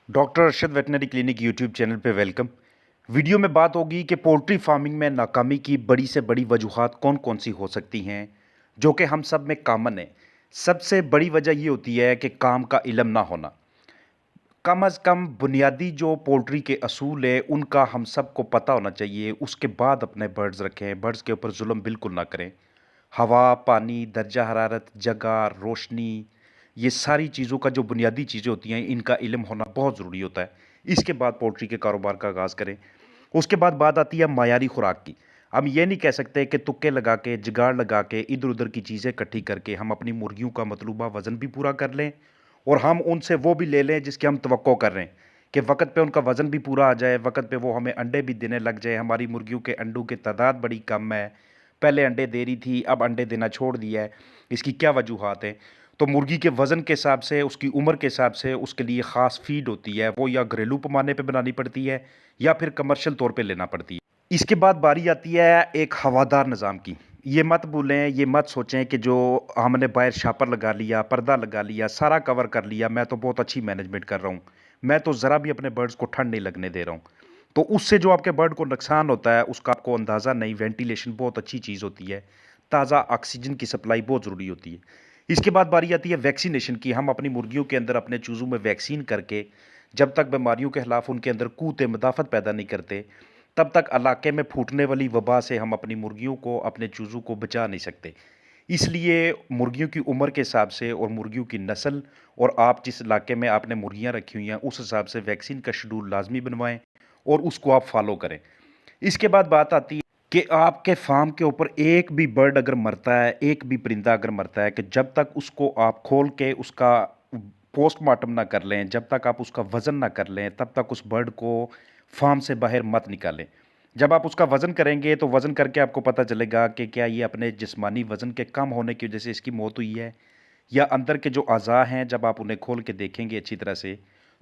Doctor Arshad veterinary clinic YouTube channel पे welcome. Video में बात होगी कि पोल्ट्री फार्मिंग में नाकामी की बड़ी से बड़ी वजूहात कौन कौन सी हो सकती हैं, जो कि हम सब में कॉमन है। सबसे बड़ी वजह ये होती है कि काम का इल्म ना होना। कम अज़ कम बुनियादी जो पोल्ट्री के असूल है उनका हम सबको पता होना चाहिए। उसके बाद अपने बर्ड्स रखें, बर्ड्स के ऊपर जुल्म बिल्कुल ना करें। हवा, पानी, दर्जा हरारत, जगह, रोशनी, ये सारी चीज़ों का जो बुनियादी चीज़ें होती हैं इनका इल्म होना बहुत ज़रूरी होता है। इसके बाद पोल्ट्री के कारोबार का आगाज़ करें। उसके बाद बात आती है मायारी खुराक की। हम ये नहीं कह सकते कि तुक्के लगा के, जुगाड़ लगा के, इधर-उधर की चीज़ें इकट्ठी करके हम अपनी मुर्गियों का मतलूबा वज़न भी पूरा कर लें और हम उनसे वो भी ले लें जिसकी हम तवक्को कर रहे हैं कि वक़्त पे उनका वज़न भी पूरा आ जाए, वक़्त पे वो हमें अंडे भी देने लग जाए। हमारी मुर्गियों के अंडों की तादाद बड़ी कम है, पहले अंडे दे रही थी, अब अंडे देना छोड़ दिया है। इसकी क्या वजूहात हैं? तो मुर्गी के वज़न के हिसाब से, उसकी उम्र के हिसाब से उसके लिए ख़ास फ़ीड होती है, वो या घरेलू पैमाने पे बनानी पड़ती है या फिर कमर्शियल तौर पे लेना पड़ती है। इसके बाद बारी आती है एक हवादार निज़ाम की। ये मत भूलें, ये मत सोचें कि जो हमने बाहर शापर लगा लिया, पर्दा लगा लिया, सारा कवर कर लिया, मैं तो बहुत अच्छी मैनेजमेंट कर रहा हूँ। मैं तो ज़रा भी अपने बर्ड्स को ठंड नहीं लगने दे रहा हूँ। तो उससे जो आपके बर्ड को नुकसान होता है, उसका आपको अंदाज़ा नहीं। वेंटिलेशन बहुत अच्छी चीज़ होती है। ताज़ा ऑक्सीजन की सप्लाई बहुत ज़रूरी होती है। इसके बाद बारी आती है वैक्सीनेशन की। हम अपनी मुर्गियों के अंदर अपने चूज़ों में वैक्सीन करके जब तक बीमारियों के खिलाफ उनके अंदर क़ुव्वत मुदाफ़त पैदा नहीं करते, तब तक इलाके में फूटने वाली वबा से हम अपनी मुर्गियों को, अपने चूज़ों को बचा नहीं सकते। इसलिए मुर्गियों की उम्र के हिसाब से और मुर्गियों की नस्ल और आप जिस इलाके में आपने मुर्गियाँ रखी हुई हैं, उस हिसाब से वैक्सीन का शेड्यूल लाज़मी बनवाएँ और उसको आप फ़ॉलो करें। इसके बाद बात आती है कि आपके फार्म के ऊपर एक भी बर्ड अगर मरता है, एक भी परिंदा अगर मरता है, कि जब तक उसको आप खोल के उसका पोस्टमार्टम ना कर लें, जब तक आप उसका वज़न ना कर लें, तब तक उस बर्ड को फार्म से बाहर मत निकालें। जब आप उसका वज़न करेंगे तो वज़न करके आपको पता चलेगा कि क्या ये अपने जिस्मानी वज़न के कम होने की वजह से इसकी मौत हुई है या अंदर के जो अज़ा हैं जब आप उन्हें खोल के देखेंगे अच्छी तरह से,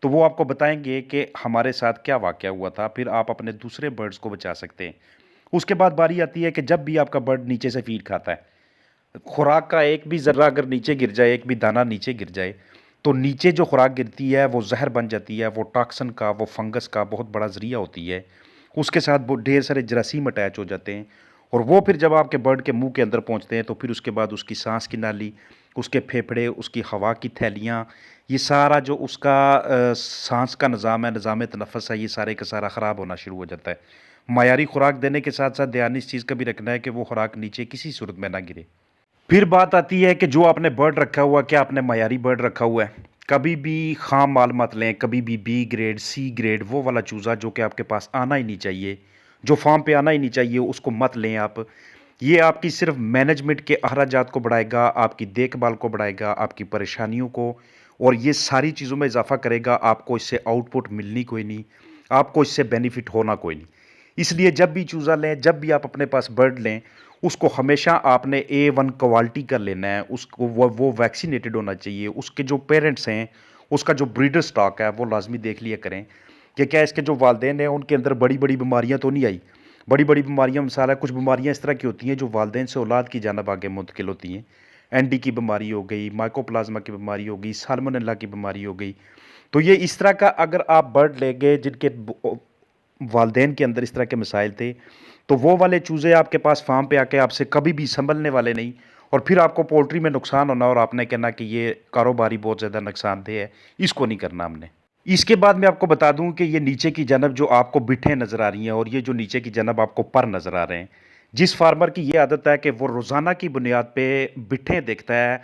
तो वो आपको बताएँगे कि हमारे साथ क्या वाक़या हुआ था, फिर आप अपने दूसरे बर्ड्स को बचा सकते हैं। उसके बाद बारी आती है कि जब भी आपका बर्ड नीचे से फ़ीड खाता है, खुराक का एक भी ज़र्रा अगर नीचे गिर जाए, एक भी दाना नीचे गिर जाए, तो नीचे जो खुराक गिरती है वो ज़हर बन जाती है, वो टॉक्सिन का, वो फंगस का बहुत बड़ा ज़रिया होती है। उसके साथ वो ढेर सारे जरासीम अटैच हो जाते हैं और वो फिर जब आपके बर्ड के मुँह के अंदर पहुँचते हैं, तो फिर उसके बाद उसकी साँस की नाली, उसके फेफड़े, उसकी हवा की थैलियाँ, ये सारा जो उसका साँस का निज़ाम है, निज़ाम तनफ़्फ़ुस है, ये सारे का सारा ख़राब होना शुरू हो जाता है। मायारी खुराक देने के साथ-साथ ध्यान इस चीज़ का भी रखना है कि वो खुराक नीचे किसी सूरत में ना गिरे। फिर बात आती है कि जो आपने बर्ड रखा हुआ, क्या आपने मयारी बर्ड रखा हुआ है? कभी भी ख़ाम माल मत लें, कभी भी बी ग्रेड, सी ग्रेड वो वाला चूज़ा जो कि आपके पास आना ही नहीं चाहिए, जो फ़ार्म पे आना ही नहीं चाहिए, उसको मत लें आप। ये आपकी सिर्फ़ मैनेजमेंट के अखराजात को बढ़ाएगा, आपकी देखभाल को बढ़ाएगा, आपकी परेशानियों को और ये सारी चीज़ों में इज़ाफ़ा करेगा। आपको इससे आउटपुट मिलनी कोई नहीं, आपको इससे बेनिफिट होना कोई नहीं। इसलिए जब भी चूज़ा लें, जब भी आप अपने पास बर्ड लें, उसको हमेशा आपने A1 क्वालिटी का लेना है। उसको वो वैक्सीनेटेड होना चाहिए। उसके जो पेरेंट्स हैं, उसका जो ब्रीडर स्टॉक है, वो लाज़मी देख लिया करें कि क्या इसके जो वालिदैन हैं, उनके अंदर बड़ी-बड़ी बीमारियाँ तो नहीं आई। बड़ी-बड़ी बीमारियाँ मिसाल है, कुछ बीमारियाँ इस तरह की होती हैं जो वालिदैन से औलाद की जानिब आगे मुंतकिल होती हैं। एनडी की बीमारी हो गई, माइकोप्लाज़्मा की बीमारी हो गई, साल्मोनेला की बीमारी हो गई। तो ये इस तरह का अगर आप बर्ड लेंगे जिनके वालिदैन के अंदर इस तरह के मसाइल थे, तो वो वाले चूज़े आपके पास फार्म पे आके आपसे कभी भी संभलने वाले नहीं और फिर आपको पोल्ट्री में नुकसान होना और आपने कहना कि ये कारोबारी बहुत ज़्यादा नुकसानदेह है, इसको नहीं करना हमने। इसके बाद मैं आपको बता दूं कि ये नीचे की जानब जो आपको बिठें नज़र आ रही हैं और ये जो नीचे की जानब आपको पर नज़र आ रहे हैं, जिस फार्मर की ये आदत है कि वो रोज़ाना की बुनियाद पे बिठें देखता है,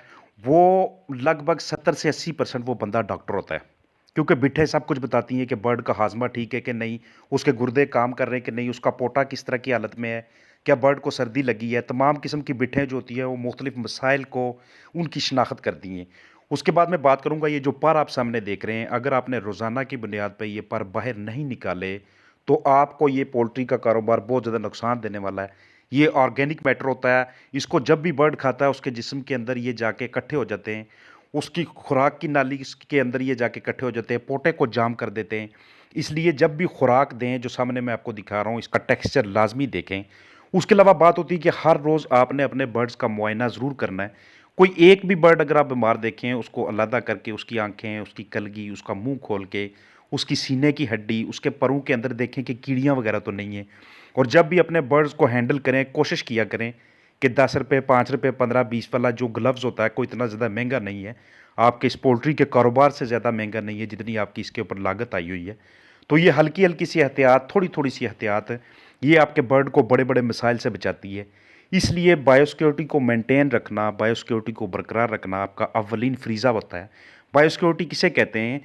वो लगभग 70 से 80% वो बंदा डॉक्टर होता है। क्योंकि बिट्ठें सब कुछ बताती हैं कि बर्ड का हाज़मा ठीक है कि नहीं, उसके गुर्दे काम कर रहे हैं कि नहीं, उसका पोटा किस तरह की हालत में है, क्या बर्ड को सर्दी लगी है। तमाम किस्म की बिट्ठें जो होती हैं वो मुख्तलिफ़ मसाइल को उनकी शिनाख्त करती हैं। उसके बाद मैं बात करूँगा ये जो पर आप सामने देख रहे हैं, अगर आपने रोज़ाना की बुनियाद पे ये पर बाहर नहीं निकाले, तो आपको ये पोल्ट्री का कारोबार बहुत ज़्यादा नुकसान देने वाला है। ये ऑर्गेनिक मैटर होता है, इसको जब भी बर्ड खाता है उसके जिस्म के अंदर ये जाके इकट्ठे हो जाते हैं। उसकी खुराक की नाली के अंदर ये जाके इकट्ठे हो जाते हैं, पोटे को जाम कर देते हैं। इसलिए जब भी खुराक दें, जो सामने मैं आपको दिखा रहा हूँ, इसका टेक्सचर लाज़मी देखें। उसके अलावा बात होती है कि हर रोज़ आपने अपने बर्ड्स का मुआयना ज़रूर करना है। कोई एक भी बर्ड अगर आप बीमार देखें, उसको अलहदा करके उसकी आँखें, उसकी कलगी, उसका मुँह खोल के, उसकी सीने की हड्डी, उसके परों के अंदर देखें कि कीड़ियाँ वगैरह तो नहीं हैं। और जब भी अपने बर्ड्स को हैंडल करें, कोशिश किया करें कि ₹10, ₹5, 15-20 वाला जो ग्लव्स होता है, कोई इतना ज़्यादा महँगा नहीं है। आपके इस पोल्ट्री के कारोबार से ज़्यादा महँगा नहीं है, जितनी आपकी इसके ऊपर लागत आई हुई है। तो ये हल्की-हल्की सी एहतियात, थोड़ी-थोड़ी सी एहतियात, ये आपके बर्ड को बड़े-बड़े मिसाइल से बचाती है। इसलिए बायोसिक्योरिटी को मेंटेन रखना, बायोसिक्योरिटी को बरकरार रखना आपका अव्वलीन फ़रीज़ा होता है। बायोसिक्योरिटी किसे कहते हैं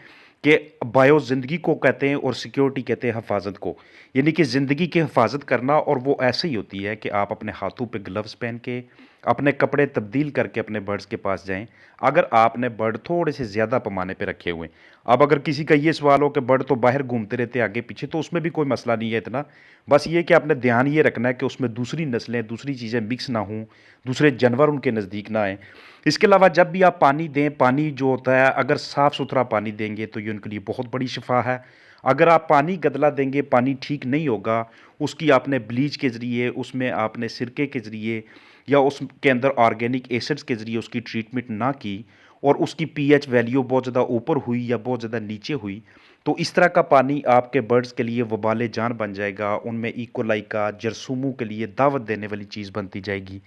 कि बायो ज़िंदगी को कहते हैं और सिक्योरिटी कहते हैं हिफ़ाज़त को। यानी कि ज़िंदगी की हिफ़ाज़त करना, और वो ऐसे ही होती है कि आप अपने हाथों पे ग्लव्स पहन के, अपने कपड़े तब्दील करके अपने बर्ड्स के पास जाएँ। अगर आपने बर्ड थोड़े से ज़्यादा पैमाने पे रखे हुए हैं। अब अगर किसी का ये सवाल हो कि बर्ड तो बाहर घूमते रहते हैं आगे-पीछे, तो उसमें भी कोई मसला नहीं है इतना। बस ये कि आपने ध्यान ये रखना है कि उसमें दूसरी नस्लें, दूसरी चीज़ें मिक्स ना हों, दूसरे जानवर उनके नज़दीक ना आएँ। इसके अलावा जब भी आप पानी दें, पानी जो होता है अगर साफ़-सुथरा पानी देंगे तो ये उनके लिए बहुत बड़ी शिफ़ा है। अगर आप पानी गंदला देंगे, पानी ठीक नहीं होगा, उसकी आपने ब्लीच के ज़रिए, उसमें आपने सिरके के ज़रिए या उसके अंदर ऑर्गेनिक एसिड्स के ज़रिए उसकी ट्रीटमेंट ना की, और उसकी पीएच वैल्यू बहुत ज़्यादा ऊपर हुई या बहुत ज़्यादा नीचे हुई, तो इस तरह का पानी आपके बर्ड्स के लिए वबाल जान बन जाएगा। उनमें इकोलाई का, जरसूमों के लिए दावत देने वाली चीज़ बनती जाएगी।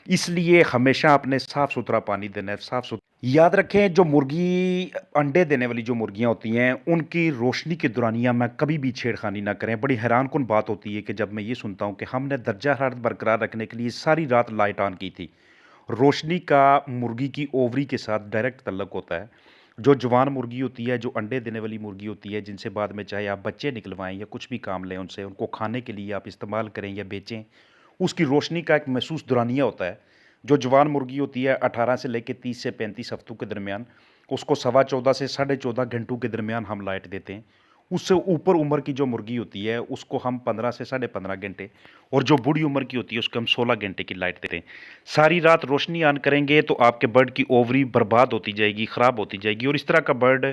इसलिए हमेशा आपने साफ़-सुथरा पानी देना है, साफ़ सुथ याद रखें, जो मुर्गी अंडे देने वाली जो मुर्गियाँ होती हैं, उनकी रोशनी के दौरानिया में कभी भी छेड़खानी ना करें। बड़ी हैरानकुन बात होती है कि जब मैं ये सुनता हूँ कि हमने दर्जा हरारत बरकरार रखने के लिए सारी रात लाइट ऑन की थी। रोशनी का मुर्गी की ओवरी के साथ डायरेक्ट तल्लुक होता है। जो जवान मुर्गी होती है, जो अंडे देने वाली मुर्गी होती है, जिनसे बाद में चाहे आप बच्चे निकलवाएँ या कुछ भी काम लें उनसे, उनको खाने के लिए आप इस्तेमाल करें या बेचें, उसकी रोशनी का एक महसूस दौरानिया होता है। जो जवान मुर्गी होती है 18 से लेके 30 से 35 हफ्तों के दरमियान, उसको सवा 14 से साढ़े 14 घंटों के दरमियान हम लाइट देते हैं। उससे ऊपर उम्र की जो मुर्गी होती है, उसको हम 15 से साढ़े 15 घंटे, और जो बूढ़ी उम्र की होती है उसको हम 16 घंटे की लाइट देते हैं। सारी रात रोशनी ऑन करेंगे तो आपके बर्ड की ओवरी बर्बाद होती जाएगी, ख़राब होती जाएगी, और इस तरह का बर्ड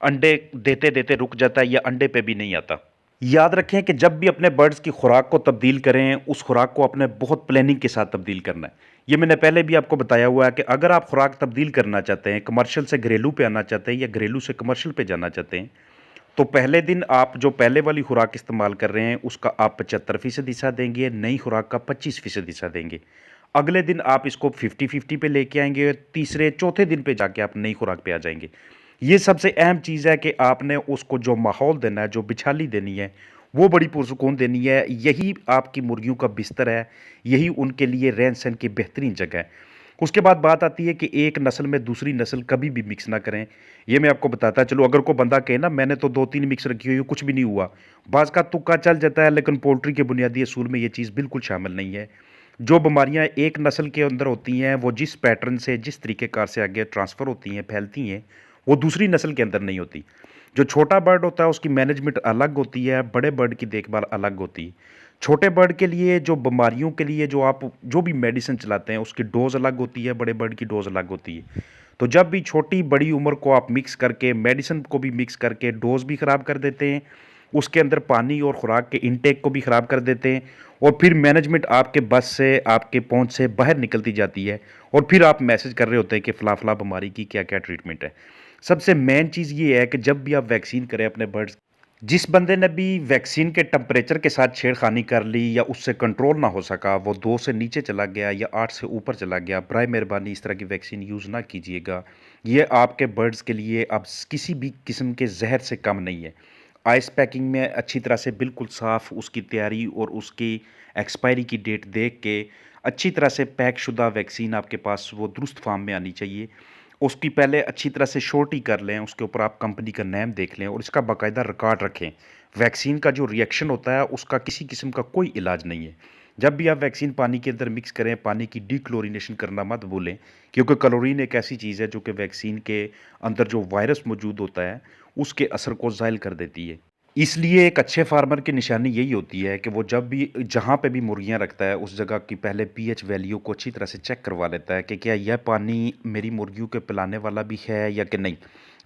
अंडे देते-देते रुक जाता है या अंडे पे भी नहीं आता। याद रखें कि जब भी अपने बर्ड्स की खुराक को तब्दील करें, उस खुराक को अपने बहुत प्लानिंग के साथ तब्दील करना है। ये मैंने पहले भी आपको बताया हुआ है कि अगर आप खुराक तब्दील करना चाहते हैं, कमर्शियल से घरेलू पे आना चाहते हैं या घरेलू से कमर्शियल पे जाना चाहते हैं, तो पहले दिन आप जो पहले वाली खुराक इस्तेमाल कर रहे हैं, उसका आप 75% हिस्सा देंगे, नई खुराक का 25% हिस्सा देंगे। अगले दिन आप इसको 50-50 पे लेके आएँगे, तीसरे, चौथे दिन पे जाके आप नई खुराक पे आ जाएँगे। ये सबसे अहम चीज़ है कि आपने उसको जो माहौल देना है, जो बिछाली देनी है, वो बड़ी पुरसुकून देनी है। यही आपकी मुर्गियों का बिस्तर है, यही उनके लिए रहन-सहन की बेहतरीन जगह है। उसके बाद बात आती है कि एक नस्ल में दूसरी नस्ल कभी भी मिक्स ना करें। ये मैं आपको बताता चलूँ, अगर कोई बंदा कहे ना मैंने तो 2-3 मिक्स रखी हुई है, कुछ भी नहीं हुआ। बाज़ का तुक्का चल जाता है, लेकिन पोल्ट्री के बुनियादी असूल में ये चीज़ बिल्कुल शामिल नहीं है। जो बीमारियाँ एक नस्ल के अंदर होती हैं, वो जिस पैटर्न से, जिस तरीक़ेकार से आगे ट्रांसफ़र होती हैं, फैलती हैं, वो दूसरी नस्ल के अंदर नहीं होती। जो छोटा बर्ड होता है उसकी मैनेजमेंट अलग होती है, बड़े बर्ड की देखभाल अलग होती है। छोटे बर्ड के लिए जो बीमारियों के लिए जो आप जो भी मेडिसिन चलाते हैं उसकी डोज़ अलग होती है, बड़े बर्ड की डोज़ अलग होती है। तो जब भी छोटी बड़ी उम्र को आप मिक्स करके, मेडिसिन को भी मिक्स करके डोज़ भी ख़राब कर देते हैं, उसके अंदर पानी और खुराक के इनटेक को भी ख़राब कर देते हैं, और फिर मैनेजमेंट आपके बस से, आपके पहुँच से बाहर निकलती जाती है, और फिर आप मैसेज कर रहे होते हैं कि फ़लाँ-फ़लाँ बीमारी की क्या-क्या ट्रीटमेंट है। सबसे मेन चीज़ ये है कि जब भी आप वैक्सीन करें अपने बर्ड्स, जिस बंदे ने भी वैक्सीन के टेम्परेचर के साथ छेड़खानी कर ली या उससे कंट्रोल ना हो सका, वो 2 से नीचे चला गया या 8 से ऊपर चला गया, बराए मेहरबानी इस तरह की वैक्सीन यूज़ ना कीजिएगा। ये आपके बर्ड्स के लिए अब किसी भी किस्म के ज़हर से कम नहीं है। आइस पैकिंग में अच्छी तरह से बिल्कुल साफ़ उसकी तैयारी और उसकी एक्सपायरी की डेट देख के अच्छी तरह से पैक शुदा वैक्सीन आपके पास वो दुरुस्त फ़ॉर्म में आनी चाहिए। उसकी पहले अच्छी तरह से श्योरिटी कर लें, उसके ऊपर आप कंपनी का नेम देख लें और इसका बाकायदा रिकॉर्ड रखें। वैक्सीन का जो रिएक्शन होता है उसका किसी किस्म का कोई इलाज नहीं है। जब भी आप वैक्सीन पानी के अंदर मिक्स करें, पानी की डीक्लोरिनेशन करना मत भूलें, क्योंकि क्लोरीन एक ऐसी चीज़ है जो कि वैक्सीन के अंदर जो वायरस मौजूद होता है, उसके असर को ज़ाइल कर देती है। इसलिए एक अच्छे फार्मर की निशानी यही होती है कि वो जब भी जहाँ पे भी मुर्गियाँ रखता है उस जगह की पहले पीएच वैल्यू को अच्छी तरह से चेक करवा लेता है कि क्या यह पानी मेरी मुर्गियों के पिलाने वाला भी है या कि नहीं।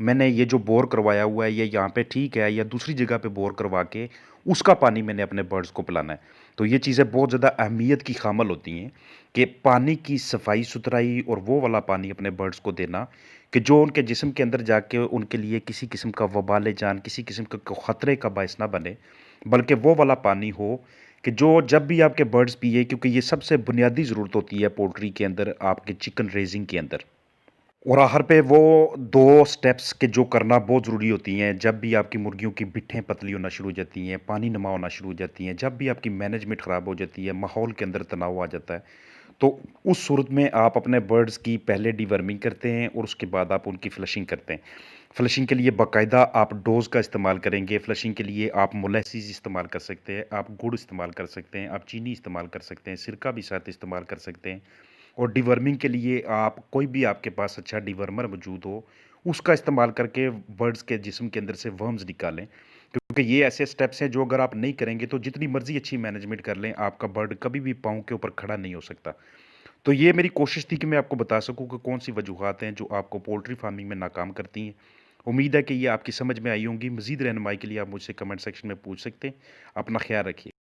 मैंने ये जो बोर करवाया हुआ है ये यहाँ पे ठीक है या दूसरी जगह पे बोर करवा के उसका पानी मैंने अपने बर्ड्स को पिलाना है। तो ये चीज़ें बहुत ज़्यादा अहमियत की शामिल होती हैं कि पानी की सफाई सुथराई और वो वाला पानी अपने बर्ड्स को देना कि जो उनके जिस्म के अंदर जाके उनके लिए किसी किस्म का वबाल जान, किसी किस्म का ख़तरे का बायस ना बने, बल्कि वो वाला पानी हो कि जो जब भी आपके बर्ड्स पिए, क्योंकि ये सबसे बुनियादी ज़रूरत होती है पोल्ट्री के अंदर, आपके चिकन रेज़िंग के अंदर। और आखिर पे वो 2 स्टेप्स के जो करना बहुत ज़रूरी होती हैं, जब भी आपकी मुर्गियों की बिट्ठें पतली होना शुरू हो जाती हैं, पानी नमा होना शुरू हो जाती हैं, जब भी आपकी मैनेजमेंट ख़राब हो जाती है, माहौल के अंदर तनाव आ जाता है, तो उस सूरत में आप अपने बर्ड्स की पहले डिवर्मिंग करते हैं और उसके बाद आप उनकी फ्लशिंग करते हैं। फ्लशिंग के लिए बाकायदा आप डोज़ का इस्तेमाल करेंगे, फ्लशिंग के लिए आप मोलेसिस इस्तेमाल कर सकते हैं, आप गुड़ इस्तेमाल कर सकते हैं, आप चीनी इस्तेमाल कर सकते हैं, सिरका भी साथ इस्तेमाल कर सकते हैं। और डिवर्मिंग के लिए आप कोई भी आपके पास अच्छा डिवर्मर मौजूद हो, उसका इस्तेमाल करके बर्ड्स के जिस्म के अंदर से वर्म्स निकालें। क्योंकि ये ऐसे स्टेप्स हैं जो अगर आप नहीं करेंगे तो जितनी मर्ज़ी अच्छी मैनेजमेंट कर लें, आपका बर्ड कभी भी पाँव के ऊपर खड़ा नहीं हो सकता। तो ये मेरी कोशिश थी कि मैं आपको बता सकूँ कि कौन-सी वजूहात हैं जो आपको पोल्ट्री फार्मिंग में नाकाम करती हैं। उम्मीद है कि ये आपकी समझ में आई होंगी। मज़ीद रहनुमाई के लिए आप मुझसे कमेंट सेक्शन में पूछ सकते हैं। अपना ख़्याल रखिए।